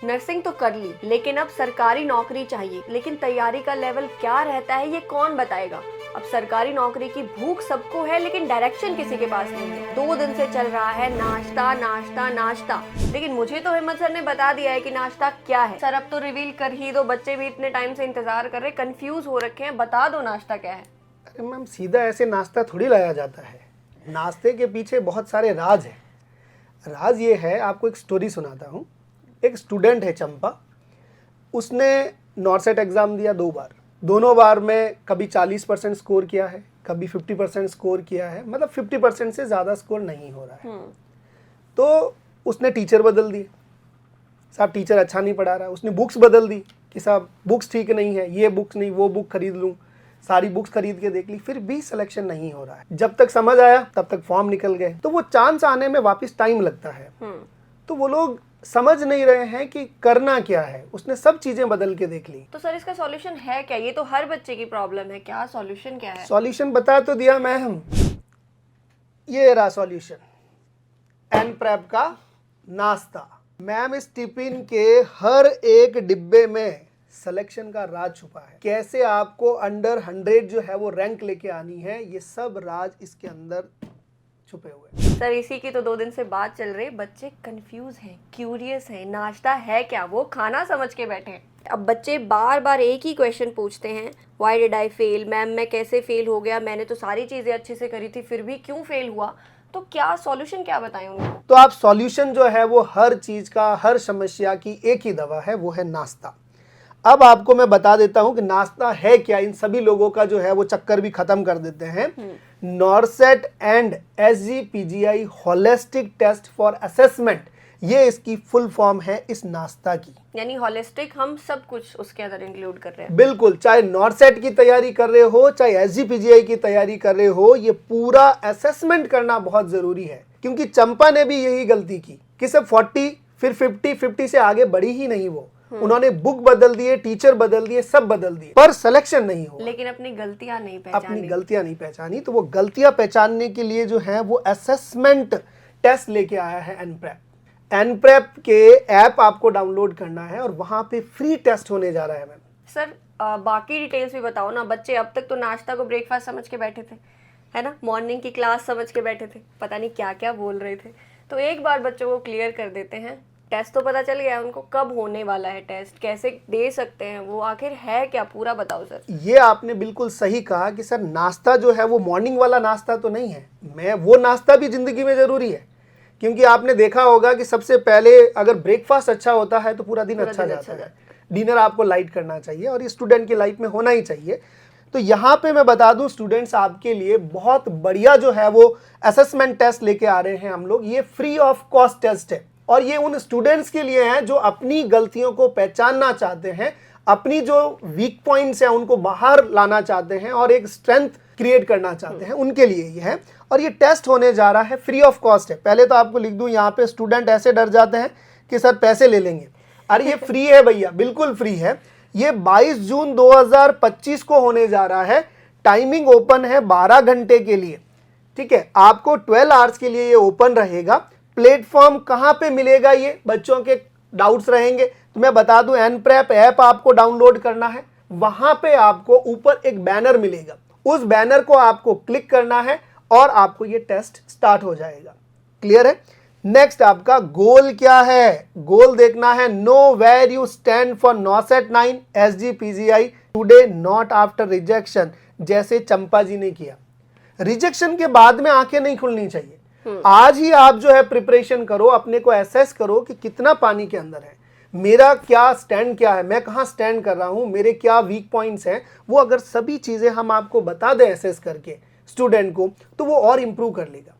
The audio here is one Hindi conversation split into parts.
नर्सिंग तो कर ली, लेकिन अब सरकारी नौकरी चाहिए। लेकिन तैयारी का लेवल क्या रहता है ये कौन बताएगा। अब सरकारी नौकरी की भूख सबको है, लेकिन डायरेक्शन किसी के पास नहीं है। 2 दिन से चल रहा है नाश्ता नाश्ता नाश्ता, लेकिन मुझे तो हिम्मत सर ने बता दिया है कि नाश्ता क्या है। सर अब तो रिवील कर ही दो, बच्चे भी इतने टाइम से इंतजार कर रहे, कंफ्यूज हो रखे हैं, बता दो नाश्ता क्या है। अरे मैम, सीधा ऐसे नाश्ता थोड़ी लाया जाता है। नाश्ते के पीछे बहुत सारे राज हैं। राज ये है, आपको एक स्टोरी सुनाता हूँ। एक स्टूडेंट है चंपा, उसने नॉर्सेट एग्ज़ाम दिया 2 बार। दोनों बार में कभी 40% स्कोर किया है, कभी 50% स्कोर किया है, मतलब 50% से ज़्यादा स्कोर नहीं हो रहा है। तो उसने टीचर बदल दिए। साहब टीचर अच्छा नहीं पढ़ा रहा है। उसने बुक्स बदल दी कि साहब बुक्स ठीक नहीं है, ये बुक्स नहीं, वो बुक खरीद लूँ। सारी बुक्स खरीद के देख ली, फिर भी सिलेक्शन नहीं हो रहा है। जब तक समझ आया तब तक फॉर्म निकल गए। तो वो चांस आने में वापस टाइम लगता है। तो वो लोग समझ नहीं रहे हैं कि करना क्या है। उसने सब चीजें बदल के देख ली। तो सर इसका सॉल्यूशन है क्या? ये तो हर बच्चे की प्रॉब्लम है, क्या सॉल्यूशन क्या है? सॉल्यूशन बता तो दिया मैम, ये रहा सॉल्यूशन। एनप्रेप का नाश्ता। मैम, इस टिफिन के हर एक डिब्बे में सिलेक्शन का राज छुपा है। कैसे आपको अंडर 100 जो है वो रैंक लेके आनी है, ये सब राज इसके अंदर छुपे हुए हैं। सर इसी की तो 2 दिन से बात चल रही। बच्चे कंफ्यूज हैं, क्यूरियस हैं, नाश्ता है क्या वो खाना समझ के बैठे हैं। अब बच्चे बार बार एक ही क्वेश्चन पूछते हैं, why did I fail ma'am, मैं कैसे फेल हो गया, मैंने तो सारी चीजें अच्छे से करी थी फिर भी क्यों फेल हुआ। तो क्या सॉल्यूशन क्या बताएं उनको? तो आप सॉल्यूशन जो है वो हर चीज का, हर समस्या की एक ही दवा है, वो है नाश्ता। अब आपको मैं बता देता हूं कि नाश्ता है क्या। इन सभी लोगों का जो है वो चक्कर भी खत्म कर देते हैं। NORCET and SGPGI holistic test for assessment, ये इसकी फुल फॉर्म है इस नाश्ता की। यानी होलिस्टिक हम सब कुछ उसके अंदर इंक्लूड कर रहे हैं। बिल्कुल, चाहे नॉर्सेट की तैयारी कर रहे हो, चाहे SGPGI की तैयारी कर रहे हो, ये पूरा असेसमेंट करना बहुत जरूरी है। क्योंकि चंपा ने भी यही गलती की कि सब 40 फिर 50 से आगे बढ़ी ही नहीं वो। उन्होंने बुक बदल दिए, टीचर बदल दिए, सब बदल दिए, पर सिलेक्शन नहीं हुआ। लेकिन अपनी गलतियां नहीं पहचानी। तो वो गलतियां पहचानने के लिए जो है वो असेसमेंट टेस्ट लेके आया है एनप्रेप। एनप्रेप के ऐप आपको डाउनलोड करना है और वहां पे फ्री टेस्ट होने जा रहा है मैम। सर बाकी डिटेल्स भी बताओ ना। बच्चे अब तक तो नाश्ता को ब्रेकफास्ट समझ के बैठे थे, है ना, मॉर्निंग की क्लास समझ के बैठे थे, पता नहीं क्या क्या बोल रहे थे। तो एक बार बच्चों को क्लियर कर देते हैं। टेस्ट तो पता चल गया उनको, कब होने वाला है टेस्ट, कैसे दे सकते हैं वो, आखिर है क्या, पूरा बताओ सर। ये आपने बिल्कुल सही कहा कि सर नाश्ता जो है वो मॉर्निंग वाला नाश्ता तो नहीं है। वो नाश्ता भी जिंदगी में जरूरी है। क्योंकि आपने देखा होगा कि सबसे पहले अगर ब्रेकफास्ट अच्छा होता है तो पूरा दिन अच्छा जाता है। डिनर आपको लाइट करना चाहिए और ये स्टूडेंट की लाइफ में होना ही चाहिए। तो यहाँ पे मैं बता दूं स्टूडेंट्स, आपके लिए बहुत बढ़िया जो है वो असेसमेंट टेस्ट लेके आ रहे हैं हम लोग। ये फ्री ऑफ कॉस्ट टेस्ट है और ये उन स्टूडेंट्स के लिए है जो अपनी गलतियों को पहचानना चाहते हैं, अपनी जो वीक पॉइंट्स हैं उनको बाहर लाना चाहते हैं और एक स्ट्रेंथ क्रिएट करना चाहते हैं, उनके लिए ये है। और ये टेस्ट होने जा रहा है, फ्री ऑफ कॉस्ट है। पहले तो आपको लिख दूं, यहाँ पे स्टूडेंट ऐसे डर जाते हैं कि सर पैसे ले लेंगे। अरे ये फ्री है भैया, बिल्कुल फ्री है। ये 22 जून 2025 को होने जा रहा है। टाइमिंग ओपन है 12 घंटे के लिए, ठीक है। आपको 12 आवर्स के लिए ये ओपन रहेगा। प्लेटफॉर्म कहाँ पे मिलेगा, ये बच्चों के डाउट्स रहेंगे तो मैं बता दूं, एनप्रेप ऐप आपको डाउनलोड करना है। वहां पे आपको ऊपर एक बैनर मिलेगा, उस बैनर को आपको क्लिक करना है और आपको ये टेस्ट स्टार्ट हो जाएगा। क्लियर है? नेक्स्ट आपका गोल क्या है? गोल देखना है, know where you stand for NORCET 9 SGPGI today not after rejection, जैसे चंपा जी ने किया। रिजेक्शन के बाद में आंखें नहीं खुलनी चाहिए। आज ही आप जो है प्रिपरेशन करो, अपने को एसेस करो कि कितना पानी के अंदर है, मेरा क्या स्टैंड क्या है, मैं कहाँ स्टैंड कर रहा हूँ, मेरे क्या वीक पॉइंट्स हैं। वो अगर सभी चीजें हम आपको बता दें एसेस करके स्टूडेंट को, तो वो और इम्प्रूव कर लेगा।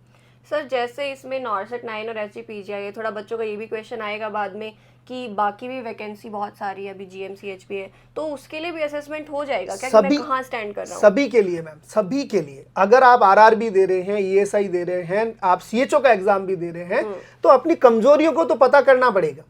सर जैसे इसमें नॉर्सेट 9 और SGPGI है, थोड़ा बच्चों का ये भी क्वेश्चन आएगा बाद में कि बाकी भी वैकेंसी बहुत सारी है, अभी GMCH भी है, तो उसके लिए भी असेसमेंट हो जाएगा क्या कि मैं कहाँ स्टैंड कर रहा हूँ? सभी के लिए मैम, सभी के लिए। अगर आप RRB दे रहे हैं, ESI दे रहे हैं, आप CHO का एग्जाम भी दे रहे हैं, तो अपनी कमजोरियों को तो पता करना पड़ेगा।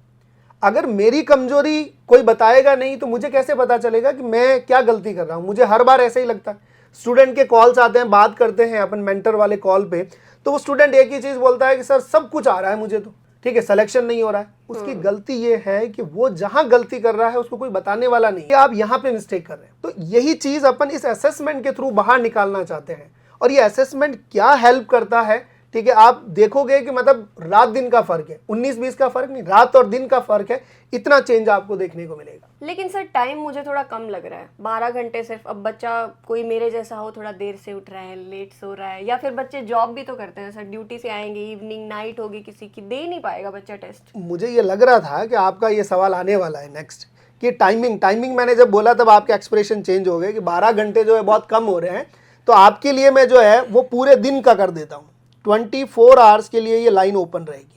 अगर मेरी कमजोरी कोई बताएगा नहीं तो मुझे कैसे पता चलेगा कि मैं क्या गलती कर रहा हूँ। मुझे हर बार ऐसे ही लगता है। स्टूडेंट के कॉल्स आते हैं, बात करते हैं अपन मेंटर वाले कॉल पे, तो वो स्टूडेंट एक ही चीज बोलता है कि सर सब कुछ आ रहा है मुझे तो, ठीक है, सिलेक्शन नहीं हो रहा है, उसकी गलती ये है कि वो जहां गलती कर रहा है उसको कोई बताने वाला नहीं है, आप यहां पे मिस्टेक कर रहे हैं। तो यही चीज अपन इस असेसमेंट के थ्रू बाहर निकालना चाहते हैं। और ये असेसमेंट क्या हेल्प करता है, ठीक है, आप देखोगे कि मतलब रात दिन का फर्क है, 19-20 का फर्क नहीं, रात और दिन का फर्क है, इतना चेंज आपको देखने को मिलेगा। लेकिन सर टाइम मुझे थोड़ा कम लग रहा है, 12 घंटे सिर्फ। अब बच्चा कोई मेरे जैसा हो, थोड़ा देर से उठ रहा है, लेट सो रहा है, या फिर बच्चे जॉब भी तो करते हैं सर, ड्यूटी से आएंगे, इवनिंग नाइट होगी किसी की, दे ही नहीं पाएगा बच्चा टेस्ट। मुझे ये लग रहा था कि आपका ये सवाल आने वाला है नेक्स्ट, कि टाइमिंग मैंने जब बोला तब आपके एक्सप्रेशन चेंज हो गए कि 12 घंटे जो है बहुत कम हो रहे हैं। तो आपके लिए मैं जो है वो पूरे दिन का कर देता हूँ, 24 आवर्स के लिए ये लाइन ओपन रहेगी।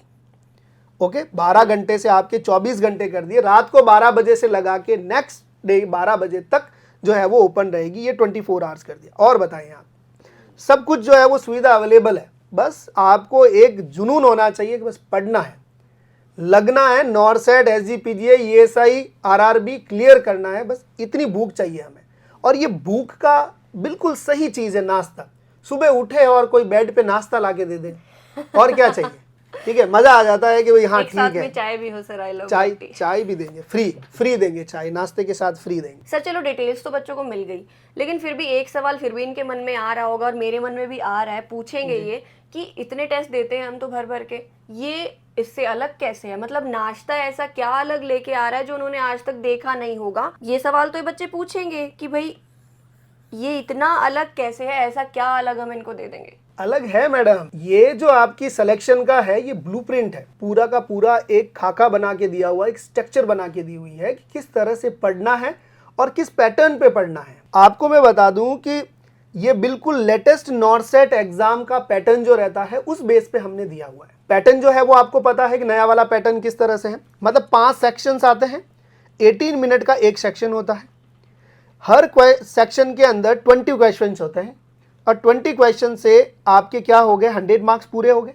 ओके, 12 घंटे से आपके 24 घंटे कर दिए, रात को 12 बजे से लगा के नेक्स्ट डे 12 बजे तक जो है वो ओपन रहेगी, ये 24 आवर्स कर दिया। और बताएं आप, सब कुछ जो है वो सुविधा अवेलेबल है, बस आपको एक जुनून होना चाहिए कि बस पढ़ना है, लगना है, NORCET, SGPGA, ESI, RRB clear करना है, बस इतनी भूख चाहिए हमें। और ये भूख का बिल्कुल सही चीज़ है नाश्ता। सुबह उठे और कोई बेड पे नाश्ता ला के दे दे, और क्या चाहिए, ठीक है, मजा आ जाता है कि भाई हाँ ठीक है, चाय भी हो सर, आई लव चाय भी देंगे, फ्री देंगे, चाय नाश्ते के साथ फ्री देंगे। सर चलो डिटेल्स तो बच्चों को मिल गई, लेकिन फिर भी एक सवाल फिर भी इनके मन में आ रहा होगा और मेरे मन में भी आ रहा है, पूछेंगे ये कि इतने टेस्ट देते हैं हम तो भर भर के, ये इससे अलग कैसे है? मतलब नाश्ता ऐसा क्या अलग लेके आ रहा है जो उन्होंने आज तक देखा नहीं होगा? ये सवाल तो ये बच्चे पूछेंगे कि भाई ये इतना अलग कैसे है, ऐसा क्या अलग हम इनको दे देंगे? अलग है मैडम, ये जो आपकी सिलेक्शन का है ये ब्लूप्रिंट है, पूरा का पूरा एक खाका बना के दिया हुआ, एक स्ट्रक्चर बना के दी हुई है कि किस तरह से पढ़ना है और किस पैटर्न पे पढ़ना है। आपको मैं बता दूं कि ये बिल्कुल लेटेस्ट नॉरसेट एग्जाम का पैटर्न जो रहता है उस बेस पे हमने दिया हुआ है। पैटर्न जो है वो आपको पता है कि नया वाला पैटर्न किस तरह से है, मतलब 5 सेक्शंस आते हैं, 18 मिनट का एक सेक्शन होता है, हर सेक्शन के अंदर 20 क्वेश्चन होते हैं और 20 क्वेश्चन से आपके क्या हो गए, 100 मार्क्स पूरे हो गए।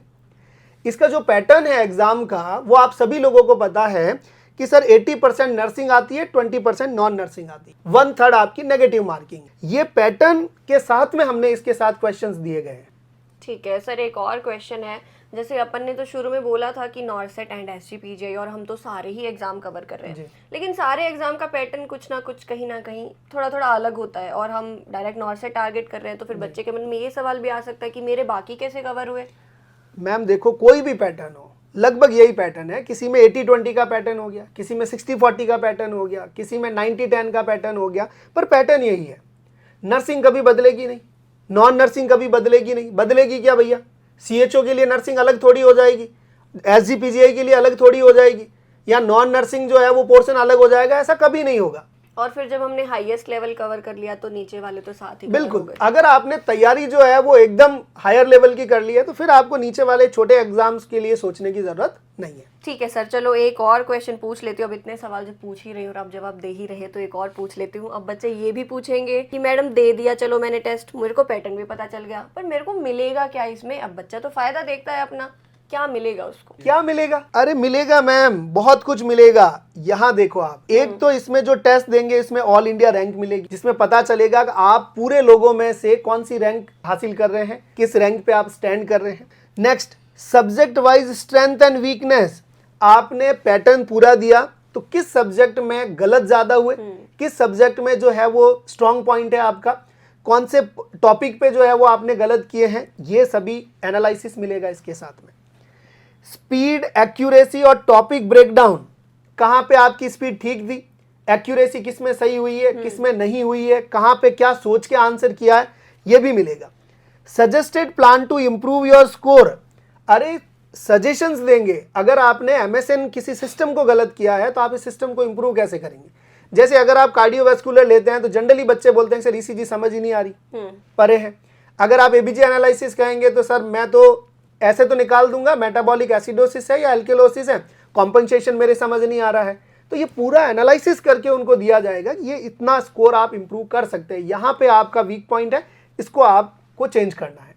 इसका जो पैटर्न है एग्जाम का वो आप सभी लोगों को पता है कि सर 80% नर्सिंग आती है, 20% नॉन नर्सिंग आती है, 1/3 आपकी नेगेटिव मार्किंग। ये पैटर्न के साथ में हमने इसके साथ क्वेश्चंस दिए गए हैं। ठीक है सर, एक और क्वेश्चन है, जैसे अपन ने तो शुरू में बोला था कि नॉरसेट एंड एसजीपीजीआई और हम तो सारे ही एग्जाम कवर कर रहे हैं, लेकिन सारे एग्जाम का पैटर्न कुछ ना कुछ कहीं ना कहीं थोड़ा थोड़ा अलग होता है और हम डायरेक्ट नॉरसेट टारगेट कर रहे हैं, तो फिर बच्चे के मन में ये सवाल भी आ सकता है कि मेरे बाकी कैसे कवर हुए? मैम देखो, कोई भी पैटर्न हो लगभग यही पैटर्न है, किसी में 80-20 का पैटर्न हो गया, किसी में 60-40 का पैटर्न हो गया, किसी में 90-10 का पैटर्न हो गया, पर पैटर्न यही है। नर्सिंग कभी बदलेगी नहीं, नॉन नर्सिंग कभी बदलेगी नहीं, बदलेगी क्या भैया? सीएचओ के लिए नर्सिंग अलग थोड़ी हो जाएगी, एसजीपीजीआई के लिए अलग थोड़ी हो जाएगी, या नॉन नर्सिंग जो है वो पोर्शन अलग हो जाएगा, ऐसा कभी नहीं होगा। और फिर जब हमने हाईएस्ट लेवल कवर कर लिया तो नीचे वाले तो साथ ही बिल्कुल, अगर आपने तैयारी जो है वो एकदम हायर लेवल की कर ली है तो फिर आपको नीचे वाले छोटे एग्जाम्स के लिए सोचने की जरूरत नहीं है। ठीक है सर, चलो एक और क्वेश्चन पूछ लेती हूँ। अब इतने सवाल जब पूछ ही रही हूँ और आप जवाब दे ही रहे तो एक और पूछ लेती हूँ। अब बच्चे ये भी पूछेंगे कि मैडम दे दिया चलो मैंने टेस्ट, मेरे को पैटर्न भी पता चल गया, पर मेरे को मिलेगा क्या इसमें? अब बच्चा तो फायदा देखता है अपना, क्या मिलेगा उसको? क्या मिलेगा? अरे मिलेगा मैम, बहुत कुछ मिलेगा। यहाँ देखो आप, एक तो इसमें जो टेस्ट देंगे इसमें ऑल इंडिया रैंक मिलेगी, जिसमें पता चलेगा कि आप पूरे लोगों में से कौन सी रैंक हासिल कर रहे हैं, किस रैंक पे आप स्टैंड कर रहे हैं। Next, subject wise strength and weakness, आपने पैटर्न पूरा दिया तो किस सब्जेक्ट में गलत ज्यादा हुए, किस सब्जेक्ट में जो है वो स्ट्रॉन्ग पॉइंट है आपका, कौन से टॉपिक पे जो है वो आपने गलत किए हैं, ये सभी एनालिसिस मिलेगा इसके साथ में। स्पीड, एक्यूरेसी और टॉपिक ब्रेकडाउन, कहां पे आपकी स्पीड ठीक थी, एक्यूरेसी किस में सही हुई है, किस में नहीं हुई है, कहां पे क्या सोच के आंसर किया है, ये भी मिलेगा। Suggested plan to improve your score, अरे सजेशंस देंगे, अगर आपने एमएसएन किसी सिस्टम को गलत किया है तो आप इस सिस्टम को इंप्रूव कैसे करेंगे। जैसे अगर आप कार्डियोवैस्कुलर लेते हैं तो जनरली बच्चे बोलते हैं सर ईसीजी समझ ही नहीं आ रही, परे है। अगर आप एबीजी एनालिसिस कहेंगे तो सर मैं तो ऐसे तो निकाल दूंगा, मेटाबॉलिक एसिडोसिस है या एल्केलोसिस है, कॉम्पनसेशन मेरे समझ नहीं आ रहा है। तो ये पूरा एनालिसिस करके उनको दिया जाएगा कि ये इतना स्कोर आप इंप्रूव कर सकते हैं, यहाँ पे आपका वीक पॉइंट है, इसको आपको चेंज करना है।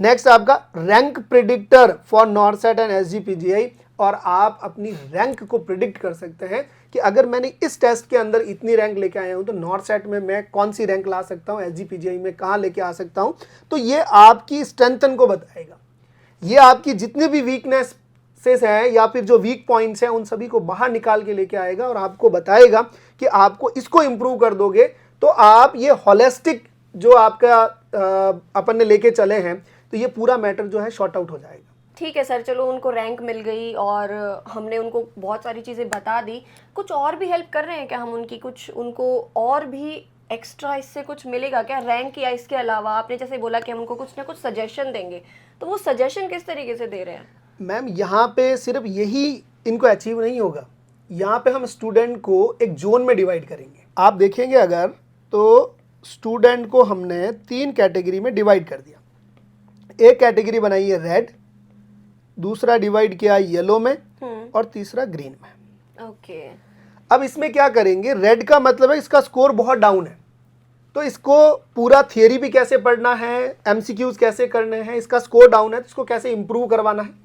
नेक्स्ट आपका rank predictor for NORCET and SGPGI, और आप अपनी रैंक को प्रिडिक्ट कर सकते हैं कि अगर मैंने इस टेस्ट के अंदर इतनी रैंक लेके आया हूं तो नॉरसेट में मैं कौन सी रैंक ला सकता हूं, एसजीपीजीआई में कहाँ लेके आ सकता हूं। तो ये आपकी स्ट्रेंथन को बताएगा, ये आपकी जितनी भी वीकनेस सक्सेस हैं या फिर जो वीक पॉइंट्स हैं उन सभी को बाहर निकाल के लेके आएगा और आपको बताएगा कि आपको इसको इम्प्रूव कर दोगे तो आप ये होलिस्टिक जो आपका अपन ने लेके चले हैं तो ये पूरा मैटर जो है शॉर्ट आउट हो जाएगा। ठीक है सर, चलो उनको रैंक मिल गई और हमने उनको बहुत सारी चीज़ें बता दी, कुछ और भी हेल्प कर रहे हैं क्या हम उनकी? कुछ उनको और भी एक्स्ट्रा इससे कुछ मिलेगा क्या रैंक या इसके अलावा? आपने जैसे बोला कि हम उनको कुछ ना कुछ सजेशन देंगे, तो वो सजेशन किस तरीके से दे रहे हैं? मैम यहाँ पे सिर्फ यही इनको अचीव नहीं होगा, यहाँ पे हम स्टूडेंट को एक जोन में डिवाइड करेंगे। आप देखेंगे अगर तो स्टूडेंट को हमने 3 कैटेगरी में डिवाइड कर दिया। एक कैटेगरी बनाई है रेड, दूसरा डिवाइड किया येलो में और तीसरा ग्रीन में। ओके। अब इसमें क्या करेंगे, रेड का मतलब है इसका स्कोर बहुत डाउन है, तो इसको पूरा थियरी भी कैसे पढ़ना है, एमसीक्यूज कैसे करने हैं, इसका स्कोर डाउन है तो इसको कैसे इंप्रूव करवाना है।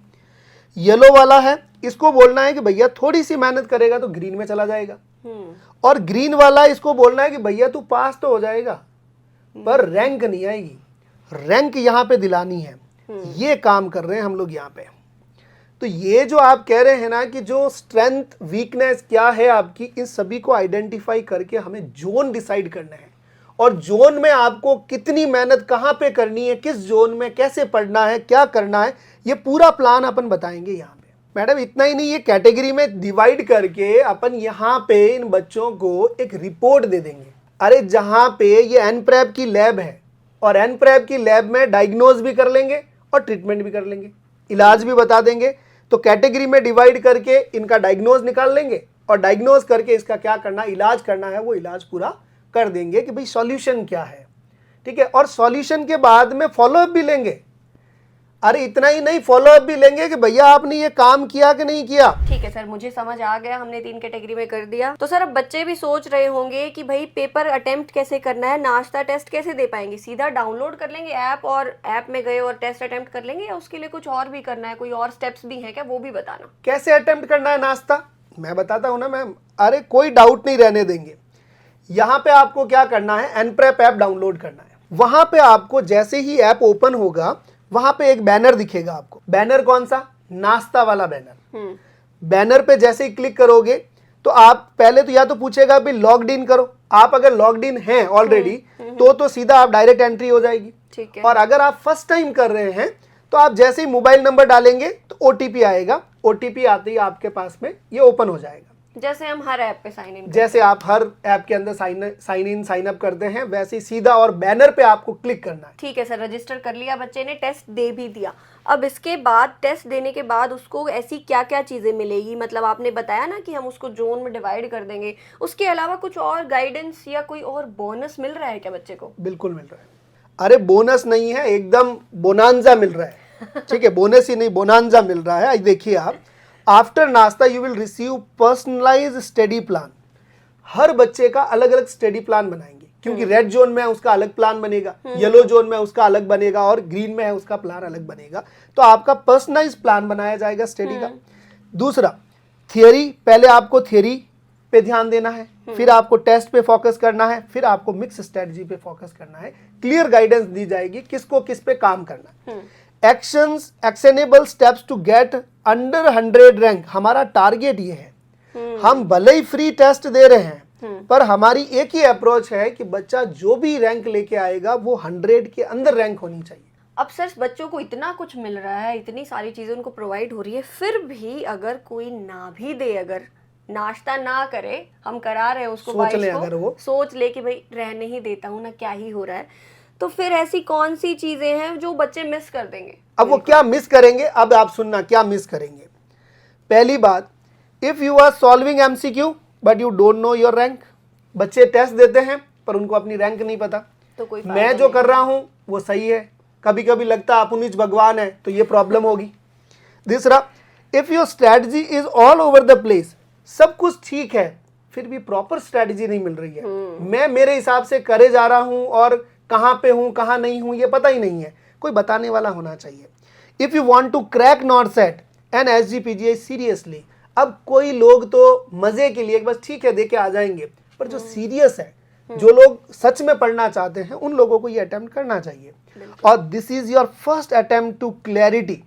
येलो वाला है, इसको बोलना है कि भैया थोड़ी सी मेहनत करेगा तो ग्रीन में चला जाएगा। और ग्रीन वाला इसको बोलना है कि भैया तू पास तो हो जाएगा पर रैंक नहीं आएगी, रैंक यहाँ पे दिलानी है। ये काम कर रहे हैं हम लोग यहाँ पे। तो ये जो आप कह रहे हैं ना कि जो स्ट्रेंथ वीकनेस क्या है आपकी, इन सभी को आइडेंटिफाई करके हमें जोन डिसाइड करना है और जोन में आपको कितनी मेहनत कहाँ पे करनी है, किस जोन में कैसे पढ़ना है, क्या करना है, ये पूरा प्लान अपन बताएंगे यहाँ पे। मैडम इतना ही नहीं, ये कैटेगरी में डिवाइड करके अपन यहाँ पे इन बच्चों को एक रिपोर्ट दे देंगे। अरे जहाँ पे ये एनप्रेप की लैब है और एनप्रेप की लैब में डायग्नोज भी कर लेंगे और ट्रीटमेंट भी कर लेंगे, इलाज भी बता देंगे। तो कैटेगरी में डिवाइड करके इनका डायग्नोज निकाल लेंगे और डायग्नोज करके इसका क्या करना, इलाज करना है वो इलाज पूरा कर देंगे कि भाई सॉल्यूशन क्या है। ठीक है, और सॉल्यूशन के बाद में फॉलोअप भी लेंगे। अरे इतना ही नहीं, फॉलोअप भी लेंगे कि भैया आपने ये काम किया कि नहीं किया। ठीक है सर, मुझे समझ आ गया, हमने 3 कैटेगरी में कर दिया। तो सर अब बच्चे भी सोच रहे होंगे कि भाई पेपर अटेम्प्ट कैसे करना है, नाश्ता टेस्ट कैसे दे पाएंगे? सीधा डाउनलोड कर लेंगे ऐप और ऐप में गए और टेस्ट अटेम्प्ट कर लेंगे, या उसके लिए कुछ और भी करना है? कोई और स्टेप्स भी हैं क्या, वो भी बताना। कैसे अटेम्प्ट करना है नाश्ता, मैं बताता हूँ ना मैम। अरे कोई डाउट नहीं रहने देंगे। यहाँ पे आपको क्या करना है, एनप्रेप ऐप डाउनलोड करना है। वहां पे आपको जैसे ही ऐप ओपन होगा वहां पे एक बैनर दिखेगा आपको। बैनर कौन सा, नाश्ता वाला बैनर। बैनर पे जैसे ही क्लिक करोगे तो आप पहले तो या तो पूछेगा भी लॉग्ड इन करो। आप अगर लॉग्ड इन हैं ऑलरेडी तो सीधा आप डायरेक्ट एंट्री हो जाएगी। ठीक है। और अगर आप फर्स्ट टाइम कर रहे हैं तो आप जैसे ही मोबाइल नंबर डालेंगे तो ओटीपी आएगा, ओटीपी आते ही आपके पास में ये ओपन हो जाएगा। जैसे हम हर ऐप पे साइन इन, जैसे आप हर ऐप के अंदर साइन इन साइन अप करते हैं वैसे ही सीधा और बैनर पे आपको क्लिक करना है। ठीक है सर, रजिस्टर कर लिया बच्चे ने, टेस्ट दे भी दिया। अब इसके बाद टेस्ट देने के बाद उसको ऐसी क्या क्या चीजें मिलेगी? मतलब आपने बताया ना कि हम उसको जोन में डिवाइड कर देंगे, उसके अलावा कुछ और गाइडेंस या कोई और बोनस मिल रहा है क्या बच्चे को? बिल्कुल मिल रहा है। अरे बोनस नहीं है, एकदम बोनांजा मिल रहा है। ठीक है, बोनस ही नहीं बोनांजा मिल रहा है। देखिए आप, after nashta you will receive personalised study plan. हर बच्चे का अलग अलग स्टडी प्लान बनाएंगे, क्योंकि रेड जोन में है उसका अलग प्लान बनेगा, येलो जोन में उसका अलग बनेगा और ग्रीन में है उसका प्लान अलग बनेगा। तो आपका पर्सनलाइज्ड प्लान बनाया जाएगा स्टडी का। दूसरा, थियरी, पहले आपको थियरी पे ध्यान देना है, फिर आपको टेस्ट पे फोकस करना है, फिर आपको मिक्स स्ट्रेटजी पे फोकस करना है। क्लियर गाइडेंस दी जाएगी किसको किस पे काम करना है। Actions, actionable steps to get under 100 rank, हमारा टारगेट ये है। हम भले ही फ्री टेस्ट दे रहे हैं पर हमारी एक ही अप्रोच है कि बच्चा जो भी रैंक लेके आएगा वो 100 के अंदर रैंक होनी चाहिए। अब सर बच्चों को इतना कुछ मिल रहा है, इतनी सारी चीजें उनको प्रोवाइड हो रही है, फिर भी अगर कोई ना भी दे, अगर नाश्ता ना करे, हम करा रहे हैं उसको, सोच ले, अगर वो सोच ले कि भाई रहने ही देता हूँ ना, क्या ही हो रहा है, तो फिर ऐसी कौन सी चीजें हैं जो बच्चे मिस कर देंगे? अब वो क्या मिस करेंगे, अब आप सुनना क्या मिस करेंगे। पहली बात, if you are solving MCQ but you don't know your rank. बच्चे टेस्ट देते हैं पर उनको अपनी रैंक नहीं पता। तो कोई मैं जो कर रहा हूं वो सही है, कभी कभी लगता है अपुनिज भगवान है, तो ये प्रॉब्लम होगी। दूसरा, if your strategy is all over the place, सब कुछ ठीक है फिर भी प्रॉपर स्ट्रेटजी नहीं मिल रही है, मैं मेरे हिसाब से करे जा रहा हूं और कहां पे हूं कहां नहीं हूं ये पता ही नहीं है, कोई बताने वाला होना चाहिए। If you want to crack NORCET and SGPGI seriously, अब कोई लोग तो मजे के लिए बस ठीक है देके आ जाएंगे, पर जो सीरियस है, जो लोग सच में पढ़ना चाहते हैं, उन लोगों को ये अटेम्प्ट करना चाहिए। और this is your first attempt to clarity,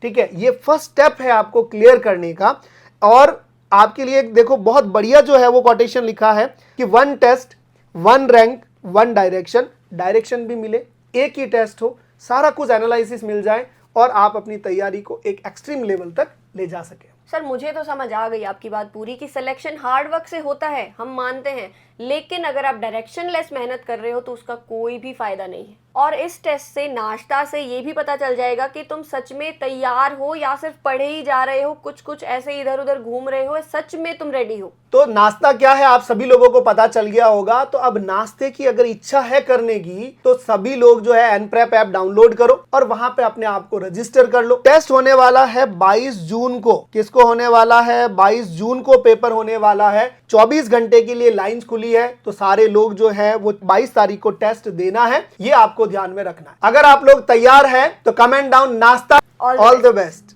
ठीक है, ये फर्स्ट स्टेप है आपको क्लियर करने का। और आपके लिए देखो बहुत बढ़िया जो है वो कोटेशन लिखा है कि 1 टेस्ट 1 रैंक 1 डायरेक्शन, डायरेक्शन भी मिले, एक ही टेस्ट हो, सारा कुछ एनालिसिस मिल जाए और आप अपनी तैयारी को एक एक्सट्रीम लेवल तक ले जा सके। सर मुझे तो समझ आ गई आपकी बात पूरी कि सिलेक्शन हार्ड वर्क से होता है, हम मानते हैं, लेकिन अगर आप डायरेक्शन लेस मेहनत कर रहे हो तो उसका कोई भी फायदा नहीं है। और इस टेस्ट से, नाश्ता से ये भी पता चल जाएगा कि तुम सच में तैयार हो या सिर्फ पढ़े ही जा रहे हो, कुछ कुछ ऐसे इधर उधर घूम रहे हो, सच में तुम रेडी हो। तो नाश्ता क्या है आप सभी लोगों को पता चल गया होगा। तो अब नाश्ते की अगर इच्छा है करने की तो सभी लोग जो है एनप्रेप ऐप डाउनलोड करो और वहां पे अपने आप को रजिस्टर कर लो। टेस्ट होने वाला है 22 जून को। किसको होने वाला है? 22 जून को पेपर होने वाला है। 24 घंटे के लिए लाइंस खुली है, तो सारे लोग जो है वो 22 तारीख को टेस्ट देना है, ये आपको ध्यान में रखना है। अगर आप लोग तैयार हैं तो कमेंट डाउन नाश्ता। All the best.